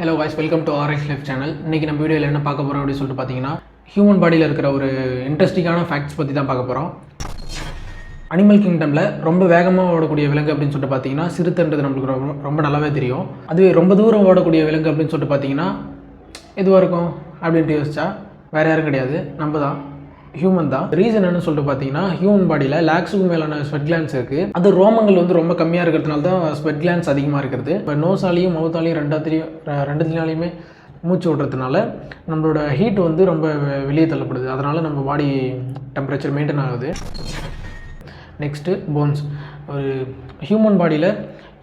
Hello guys, welcome to RX Life channel. இன்றைக்கி நம்ம வீடியோவில் என்ன பார்க்க போகிறோம் அப்படின்னு சொல்லிட்டு பார்த்தீங்கன்னா, ஹியூமன் பாடியில் இருக்கிற ஒரு இன்ட்ரெஸ்டிங்கான ஃபேக்ட்ஸ் பற்றி தான் பார்க்க போகிறோம். அனிமல் கிங்டமில் ரொம்ப வேகமாக ஓடக்கூடிய விலங்கு அப்படின்னு சொல்லிட்டு பார்த்தீங்கன்னா சிறுத்தைன்றது நம்மளுக்கு ரொம்ப நல்லாவே தெரியும். அதுவே ரொம்ப தூரம் ஓடக்கூடிய விலங்கு அப்படின்னு சொல்லிட்டு பார்த்தீங்கன்னா எதுவாக இருக்கும் அப்படின்ட்டு யோசிச்சா வேறு யாரும் கிடையாது, நம்ம தான், ஹியூமன் தான். ரீசன் என்னன்னு சொல்லிட்டு பார்த்தீங்கன்னா, ஹியூமன் பாடியில் லேக்ஸுக்கு மேலான ஸ்வெட் கிளான்ஸ் இருக்குது. அது ரோமங்கள் வந்து ரொம்ப கம்மியாக இருக்கிறதுனால தான் ஸ்வெட் கிளான்ஸ் அதிகமாக இருக்கிறது. இப்போ நோஸாலையும் மவுத்தாலையும் ரெண்டுத்தினாலையுமே மூச்சு விடுறதுனால நம்மளோட ஹீட் வந்து ரொம்ப வெளியே தள்ளப்படுது. அதனால் நம்ம பாடி டெம்பரேச்சர் மெயின்டைன் ஆகுது. Next bones. ஒரு ஹியூமன் பாடியில்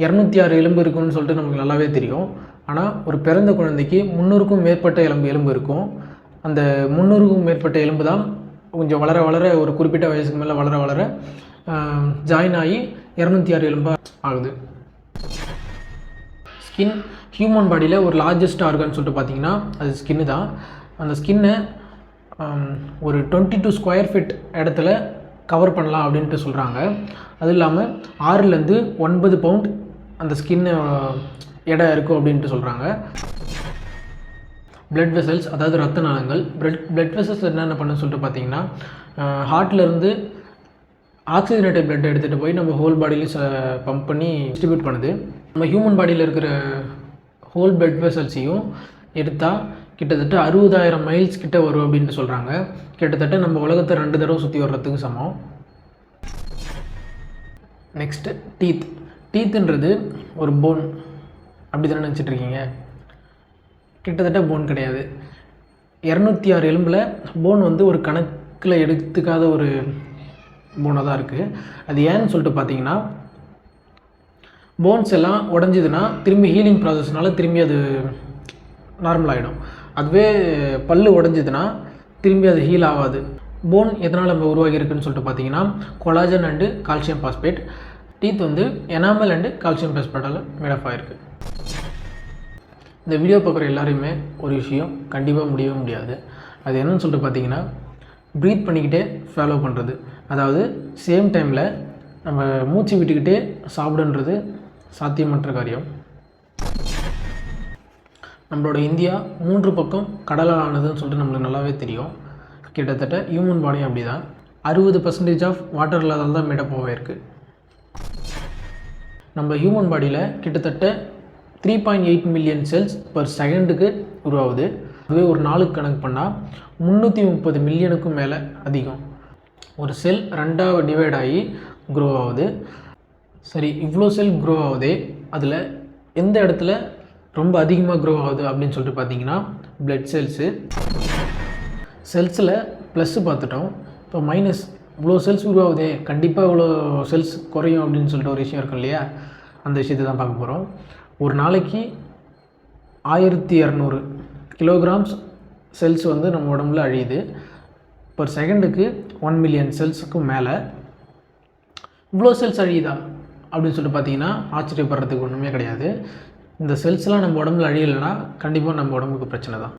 206 எலும்பு இருக்குன்னு சொல்லிட்டு நமக்கு நல்லாவே தெரியும். ஆனால் ஒரு பிறந்த குழந்தைக்கு 300க்கும் மேற்பட்ட எலும்பு இருக்கும். அந்த 300க்கும் மேற்பட்ட எலும்பு தான் கொஞ்சம் வளர ஒரு குறிப்பிட்ட வயசுக்கு மேலே வளர ஜாயின் ஆகி 206 எலும்பாக ஆகுது. ஸ்கின். ஹியூமன் பாடியில் ஒரு லார்ஜஸ்ட் ஆர்கன் சொல்லிட்டு பார்த்தீங்கன்னா அது ஸ்கின்னு தான். அந்த ஸ்கின்னை ஒரு 22 ஸ்கொயர் ஃபீட் இடத்துல கவர் பண்ணலாம் அப்படின்ட்டு சொல்கிறாங்க. அது இல்லாமல் 6லேருந்து 9 பவுண்ட் அந்த ஸ்கின்னு எடை இருக்கும் அப்படின்ட்டு சொல்கிறாங்க. பிளட் வெசல்ஸ், அதாவது ரத்த நாளங்கள். பிளட் வெசல்ஸ் என்னென்ன பண்ணுன்னு சொல்லிட்டு பார்த்தீங்கன்னா, ஹார்ட்லேருந்து ஆக்சிஜனேட்டட் பிளட் எடுத்துகிட்டு போய் நம்ம ஹோல் பாடியிலையும் பம்ப் பண்ணி டிஸ்ட்ரிபியூட் பண்ணுது. நம்ம ஹியூமன் பாடியில் இருக்கிற ஹோல் பிளட் வெசல்ஸையும் எடுத்தால் கிட்டத்தட்ட 60,000 மைல்ஸ் கிட்ட வரும் அப்படின்ட்டு சொல்கிறாங்க. கிட்டத்தட்ட நம்ம உலகத்தை 2 தடவை சுற்றி வர்றதுக்கு சமம். Next teeth. டீத்துன்றது ஒரு போன் அப்படி தானே நினச்சிட்ருக்கீங்க? கிட்டத்தட்ட போன் கிடையாது. 206 எலும்பில் போன் வந்து ஒரு கணக்கில் எடுத்துக்காத ஒரு போனாக தான் இருக்குது. அது ஏன்னு சொல்லிட்டு பார்த்தீங்கன்னா, போன்ஸ் எல்லாம் உடஞ்சிதுன்னா திரும்பி ஹீலிங் ப்ராசஸ்னால திரும்பி அது நார்மல் ஆகிடும். அதுவே பல் உடஞ்சிதுன்னா திரும்பி அது ஹீல் ஆகாது. போன் எதனால் நம்ம உருவாகி இருக்குன்னு சொல்லிட்டு பார்த்தீங்கன்னா, collagen and calcium phosphate. Teeth வந்து எனாமல் அண்டு கால்சியம் பாஸ்பேட்டால் மேடப் ஆகிருக்கு. இந்த வீடியோ பார்க்குற எல்லாரையுமே ஒரு விஷயம் கண்டிப்பாக முடியவே முடியாது. அது என்னன்னு சொல்லிட்டு பார்த்தீங்கன்னா, ப்ரீத் பண்ணிக்கிட்டே ஃபாலோ பண்ணுறது. அதாவது சேம் டைமில் நம்ம மூச்சு விட்டுக்கிட்டே சாப்பிடுன்றது சாத்தியமற்ற காரியம். நம்மளோட இந்தியா 3 பக்கம் கடலால் ஆனதுன்னு சொல்லிட்டு நம்மளுக்கு நல்லாவே தெரியும். கிட்டத்தட்ட ஹியூமன் பாடியும் அப்படி தான். 60% ஆஃப் வாட்டர் இல்லாதால் தான் மேடப் ஆகிருக்கு. நம்ம ஹியூமன் பாடியில் கிட்டத்தட்ட 3.8 மில்லியன் செல்ஸ் பர் செகண்டுக்கு உருவாகுது. அதுவே ஒரு நாளுக்கு கணக்கு பண்ணால் 330 மில்லியனுக்கும் மேலே அதிகம். ஒரு செல் 2ஆக டிவைட் ஆகி க்ரோ ஆகுது. சரி, இவ்வளோ செல் க்ரோ ஆகுதே, அதில் எந்த இடத்துல ரொம்ப அதிகமாக க்ரோ ஆகுது அப்படின்னு சொல்லிட்டு பார்த்தீங்கன்னா, பிளட் செல்ஸில் ப்ளஸ்ஸு பார்த்துட்டோம். இப்போ மைனஸ். இவ்வளோ செல்ஸ் உருவாகுதே, கண்டிப்பாக இவ்வளோ செல்ஸ் குறையும் அப்படின்னு சொல்லிட்டு ஒரு விஷயம் இருக்கும் இல்லையா? அந்த விஷயத்தை தான் பார்க்க போகிறோம். ஒரு நாளைக்கு 1200 கிலோகிராம்ஸ் செல்ஸ் வந்து நம்ம உடம்புல அழியுது. பர் செகண்டுக்கு 1 மில்லியன் செல்ஸுக்கும் மேலே. இவ்வளோ செல்ஸ் அழியுதா அப்படின்னு சொல்லிட்டு பார்த்தீங்கன்னா ஆச்சரியப்படுறதுக்கு ஒன்றுமே கிடையாது. இந்த செல்ஸ்லாம் நம்ம உடம்புல அழியலைன்னா கண்டிப்பாக நம்ம உடம்புக்கு பிரச்சனை தான்.